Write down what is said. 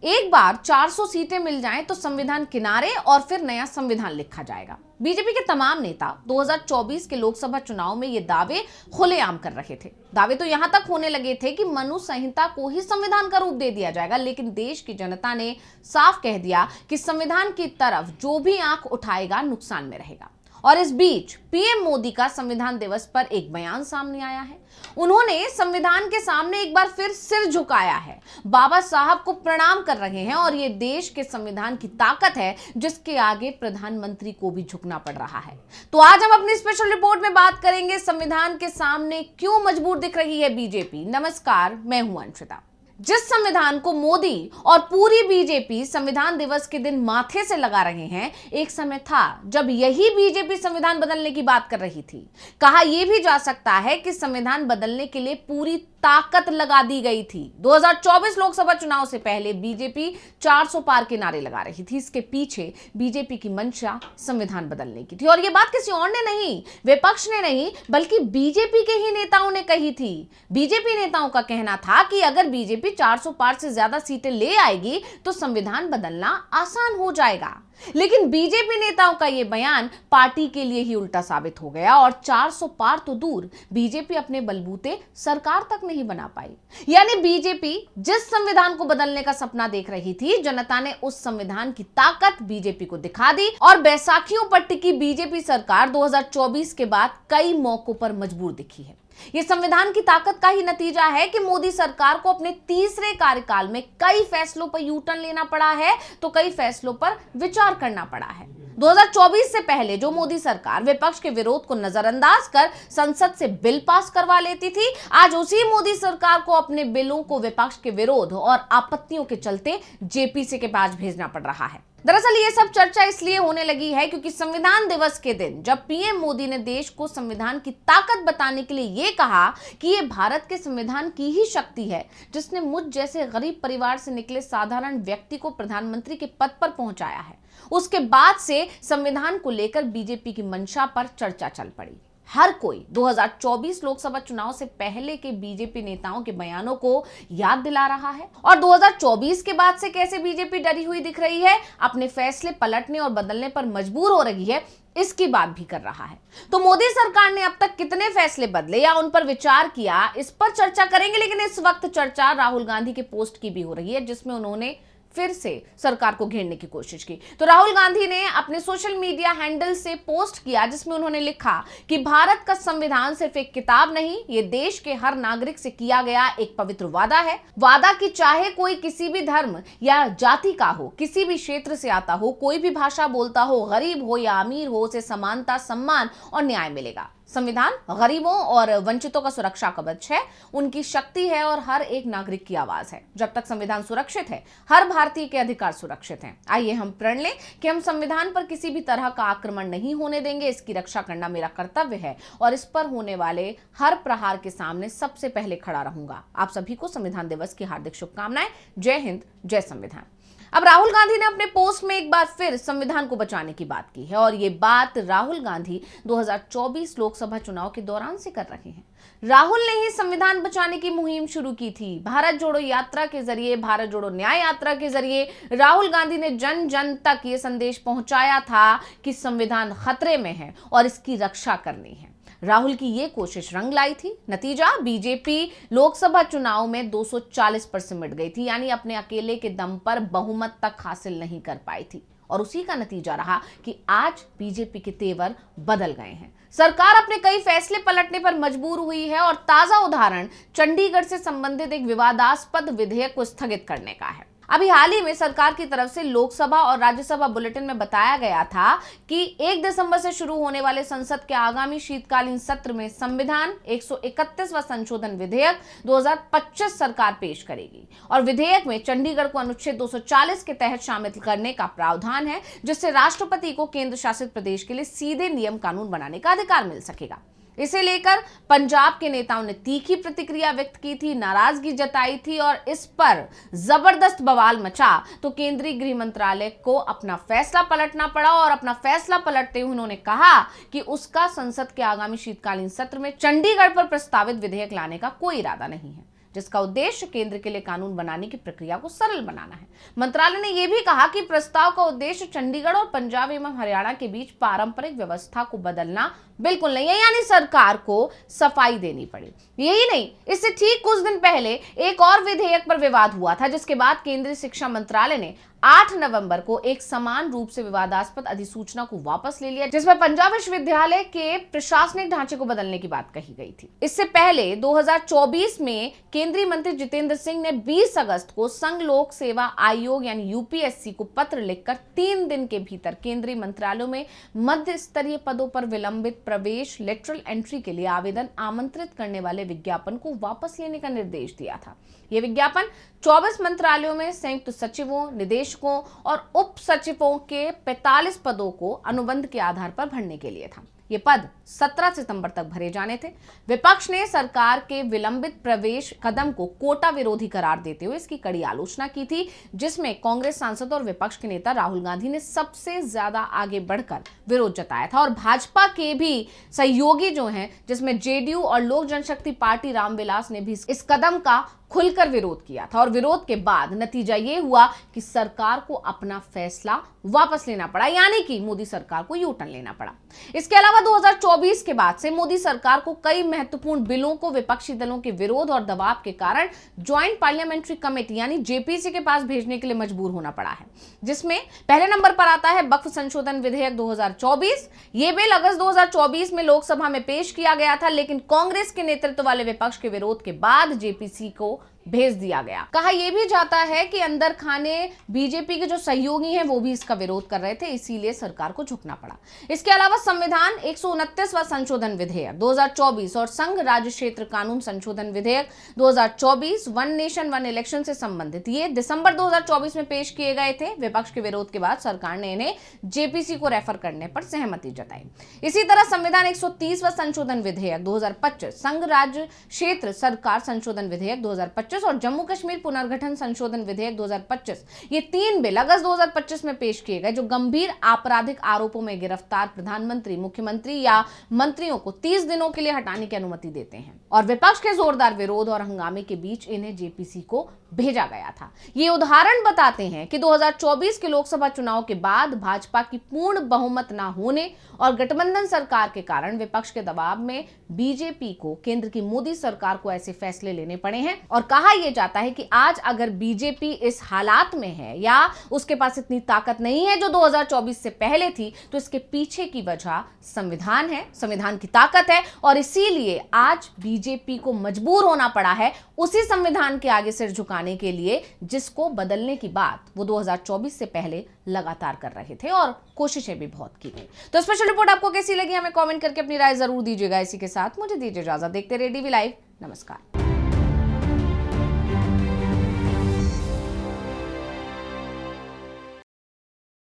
एक बार 400 सीटें मिल जाएं तो संविधान किनारे और फिर नया संविधान लिखा जाएगा। बीजेपी के तमाम नेता 2024 के लोकसभा चुनाव में ये दावे खुलेआम कर रहे थे। दावे तो यहां तक होने लगे थे कि मनु संहिता को ही संविधान का रूप दे दिया जाएगा, लेकिन देश की जनता ने साफ कह दिया कि संविधान की तरफ जो भी आंख उठाएगा नुकसान में रहेगा। और इस बीच पीएम मोदी का संविधान दिवस पर एक बयान सामने आया है। उन्होंने संविधान के सामने एक बार फिर सिर झुकाया है, बाबा साहब को प्रणाम कर रहे हैं और ये देश के संविधान की ताकत है जिसके आगे प्रधानमंत्री को भी झुकना पड़ रहा है। तो आज हम अपनी स्पेशल रिपोर्ट में बात करेंगे संविधान के सामने क्यों मजबूर दिख रही है बीजेपी। नमस्कार, मैं हूं अंशिता। जिस संविधान को मोदी और पूरी बीजेपी संविधान दिवस के दिन माथे से लगा रहे हैं, एक समय था जब यही बीजेपी संविधान बदलने की बात कर रही थी। कहा यह भी जा सकता है कि संविधान बदलने के लिए पूरी ताकत लगा दी गई थी। 2024 लोकसभा चुनाव से पहले बीजेपी 400 पार के नारे लगा रही थी। इसके पीछे बीजेपी की मंशा संविधान बदलने की थी और यह बात किसी और ने नहीं, विपक्ष ने नहीं, बल्कि बीजेपी के ही नेताओं ने कही थी। बीजेपी नेताओं का कहना था कि अगर बीजेपी 400 पार से ज्यादा सीटें ले आएगी तो संविधान बदलना आसान हो जाएगा। लेकिन बीजेपी नेताओं का यह बयान पार्टी के लिए ही उल्टा साबित हो गया और 400 पार तो दूर, बीजेपी अपने बलबूते सरकार तक नहीं बना पाई। यानी बीजेपी जिस संविधान को बदलने का सपना देख रही थी, जनता ने उस संविधान की ताकत बीजेपी को दिखा दी और बैसाखियों पर टिकी बीजेपी सरकार 2024 के बाद कई मौकों पर मजबूर दिखी है। ये संविधान की ताकत का ही नतीजा है कि मोदी सरकार को अपने तीसरे कार्यकाल में कई फैसलों पर यू टर्न लेना पड़ा है तो कई फैसलों पर विचार करना पड़ा है। 2024 से पहले जो मोदी सरकार विपक्ष के विरोध को नजरअंदाज कर संसद से बिल पास करवा लेती थी, आज उसी मोदी सरकार को अपने बिलों को विपक्ष के विरोध और आपत्तियों के चलते जेपीसी के पास भेजना पड़ रहा है। दरअसल ये सब चर्चा इसलिए होने लगी है क्योंकि संविधान दिवस के दिन जब पीएम मोदी ने देश को संविधान की ताकत बताने के लिए ये कहा कि ये भारत के संविधान की ही शक्ति है जिसने मुझ जैसे गरीब परिवार से निकले साधारण व्यक्ति को प्रधानमंत्री के पद पर पहुंचाया है, उसके बाद से संविधान को लेकर बीजेपी की मंशा पर चर्चा चल पड़ी। हर कोई 2024 लोकसभा चुनाव से पहले के बीजेपी नेताओं के बयानों को याद दिला रहा है और 2024 के बाद से कैसे बीजेपी डरी हुई दिख रही है, अपने फैसले पलटने और बदलने पर मजबूर हो रही है, इसकी बात भी कर रहा है। तो मोदी सरकार ने अब तक कितने फैसले बदले या उन पर विचार किया, इस पर चर्चा करेंगे। लेकिन इस वक्त चर्चा राहुल गांधी के पोस्ट की भी हो रही है जिसमें उन्होंने फिर से सरकार को घेरने की कोशिश की। तो राहुल गांधी ने अपने सोशल मीडिया हैंडल से पोस्ट किया जिसमें उन्होंने लिखा कि भारत का संविधान सिर्फ एक किताब नहीं, ये देश के हर नागरिक से किया गया एक पवित्र वादा है। वादा कि चाहे कोई किसी भी धर्म या जाति का हो, किसी भी क्षेत्र से आता हो, कोई भी भाषा बोलता हो, गरीब हो या अमीर हो, उसे समानता, सम्मान और न्याय मिलेगा। संविधान गरीबों और वंचितों का सुरक्षा कवच है, उनकी शक्ति है और हर एक नागरिक की आवाज है। जब तक संविधान सुरक्षित है, हर भारतीय के अधिकार सुरक्षित हैं। आइए हम प्रण लें कि हम संविधान पर किसी भी तरह का आक्रमण नहीं होने देंगे। इसकी रक्षा करना मेरा कर्तव्य है और इस पर होने वाले हर प्रहार के सामने सबसे पहले खड़ा रहूंगा। आप सभी को संविधान दिवस की हार्दिक शुभकामनाएं। जय हिंद, जय संविधान। अब राहुल गांधी ने अपने पोस्ट में एक बार फिर संविधान को बचाने की बात की है और ये बात राहुल गांधी 2024 लोकसभा चुनाव के दौरान से कर रहे हैं। राहुल ने ही संविधान बचाने की मुहिम शुरू की थी। भारत जोड़ो यात्रा के जरिए, भारत जोड़ो न्याय यात्रा के जरिए राहुल गांधी ने जन जन तक ये संदेश पहुंचाया था कि संविधान खतरे में है और इसकी रक्षा करनी है। राहुल की ये कोशिश रंग लाई थी। नतीजा, बीजेपी लोकसभा चुनाव में 240 पर सिमट गई थी, यानी अपने अकेले के दम पर बहुमत तक हासिल नहीं कर पाई थी और उसी का नतीजा रहा कि आज बीजेपी के तेवर बदल गए हैं। सरकार अपने कई फैसले पलटने पर मजबूर हुई है और ताजा उदाहरण चंडीगढ़ से संबंधित एक विवादास्पद विधेयक को स्थगित करने का है। अभी हाल ही में सरकार की तरफ से लोकसभा और राज्यसभा बुलेटिन में बताया गया था कि 1 दिसंबर से शुरू होने वाले संसद के आगामी शीतकालीन सत्र में संविधान 131वां संशोधन विधेयक 2025 सरकार पेश करेगी और विधेयक में चंडीगढ़ को अनुच्छेद 240 के तहत शामिल करने का प्रावधान है, जिससे राष्ट्रपति को केंद्र शासित प्रदेश के लिए सीधे नियम कानून बनाने का अधिकार मिल सकेगा। इसे लेकर पंजाब के नेताओं ने तीखी प्रतिक्रिया व्यक्त की थी, नाराजगी जताई थी और इस पर जबरदस्त बवाल मचा तो केंद्रीय गृह मंत्रालय को अपना फैसला पलटना पड़ा और अपना फैसला पलटते हुए उन्होंने कहा कि उसका संसद के आगामी शीतकालीन सत्र में चंडीगढ़ पर प्रस्तावित विधेयक लाने का कोई इरादा नहीं है। जिसका उद्देश्य केंद्र के लिए कानून बनाने की प्रक्रिया को सरल बनाना है। मंत्रालय ने यह भी कहा कि प्रस्ताव का उद्देश्य चंडीगढ़ और पंजाब एवं हरियाणा के बीच पारंपरिक व्यवस्था को बदलना बिल्कुल नहीं है, यानी सरकार को सफाई देनी पड़ी। यही नहीं, इससे ठीक कुछ दिन पहले एक और विधेयक पर विवाद हुआ था, जिसके बाद केंद्रीय शिक्षा मंत्रालय ने 8 नवंबर को एक समान रूप से विवादास्पद अधिसूचना को वापस ले लिया, जिसमें पंजाब विश्वविद्यालय के प्रशासनिक ढांचे को बदलने की बात कही गई थी। इससे पहले 2024 में केंद्रीय मंत्री जितेंद्र सिंह ने 20 अगस्त को संघ लोक सेवा आयोग यानी यूपीएससी को पत्र लिखकर 3 दिन के भीतर केंद्रीय मंत्रालयों में मध्य स्तरीय पदों पर विलंबित प्रवेश लेटरल एंट्री के लिए आवेदन आमंत्रित करने वाले विज्ञापन को वापस लेने का निर्देश दिया था। यह विज्ञापन 24 मंत्रालयों में संयुक्त सचिवों, निदेशकों और उप सचिवों के 45 पदों को अनुबंध के आधार पर भरने के लिए था। ये पद 17 सितंबर तक भरे जाने थे। विपक्ष ने सरकार के विलंबित प्रवेश कदम को कोटा विरोधी करार देते हुए इसकी कड़ी आलोचना की थी, जिसमें कांग्रेस सांसद और विपक्ष के नेता राहुल गांधी ने सबसे ज्यादा आगे बढ़कर विरोध जताया था और भाजपा के भी सहयोगी जो हैं, जिसमें जेडीयू और लोक जनशक्ति पार्टी रामविलास ने भी इस कदम का खुलकर विरोध किया था। और विरोध के बाद नतीजा यह हुआ कि सरकार को अपना फैसला वापस लेना पड़ा, यानी कि मोदी सरकार को यू टर्न लेना पड़ा। इसके अलावा 2024 के बाद से मोदी सरकार को कई महत्वपूर्ण बिलों को विपक्षी दलों के विरोध और दबाव के कारण ज्वाइंट पार्लियामेंट्री कमेटी यानी जेपीसी के पास भेजने के लिए मजबूर होना पड़ा है, जिसमें पहले नंबर पर आता है वक्फ संशोधन विधेयक 2024। ये बिल अगस्त 2024 में लोकसभा में पेश किया गया था, लेकिन कांग्रेस के नेतृत्व वाले विपक्ष के विरोध के बाद जेपीसी को भेज दिया गया। कहा यह भी जाता है कि अंदर खाने बीजेपी के जो सहयोगी हैं वो भी इसका विरोध कर रहे थे, इसीलिए सरकार को झुकना पड़ा। इसके अलावा संविधान 129वां संशोधन विधेयक 2024 और संघ राज्य क्षेत्र कानून संशोधन विधेयक 2024 वन नेशन वन इलेक्शन से संबंधित ये दिसंबर 2024 में पेश किए गए थे। विपक्ष के विरोध के बाद सरकार ने इन्हें जेपीसी को रेफर करने पर सहमति जताई। इसी तरह संविधान 130वां संशोधन विधेयक 2025, संघ राज्य क्षेत्र सरकार संशोधन विधेयक 2025 और जम्मू कश्मीर पुनर्गठन संशोधन विधेयक 2025, ये 3 बिल अगस्त 2025 में पेश किए गए, जो गंभीर आपराधिक आरोपों में गिरफ्तार प्रधानमंत्री, मुख्यमंत्री या मंत्रियों को 30 दिनों के लिए हटाने की अनुमति देते हैं। और विपक्ष के जोरदार विरोध और हंगामे के बीच इन्हें जेपीसी को भेजा गया था। ये उदाहरण बताते हैं कि 2024 के लोकसभा चुनाव के बाद भाजपा की पूर्ण बहुमत न होने और गठबंधन सरकार के कारण विपक्ष के दबाव में बीजेपी को केंद्र की मोदी सरकार को ऐसे फैसले लेने पड़े हैं। और कहा यह जाता है कि आज अगर बीजेपी इस हालात में है या उसके पास इतनी ताकत नहीं है जो 2024 से पहले थी, तो इसके पीछे की वजह संविधान है, संविधान की ताकत है। और इसीलिए आज बीजेपी को मजबूर होना पड़ा है उसी संविधान के आगे सिर झुकाने के लिए, जिसको बदलने की बात वो 2024 से पहले लगातार कर रहे थे और कोशिशें भी बहुत की गई। तो स्पेशल रिपोर्ट आपको कैसी लगी हमें कमेंट करके अपनी राय जरूर दीजिएगा। इसी के साथ मुझे दीजिए इजाजत। देखते रहिए डीवी लाइव। नमस्कार।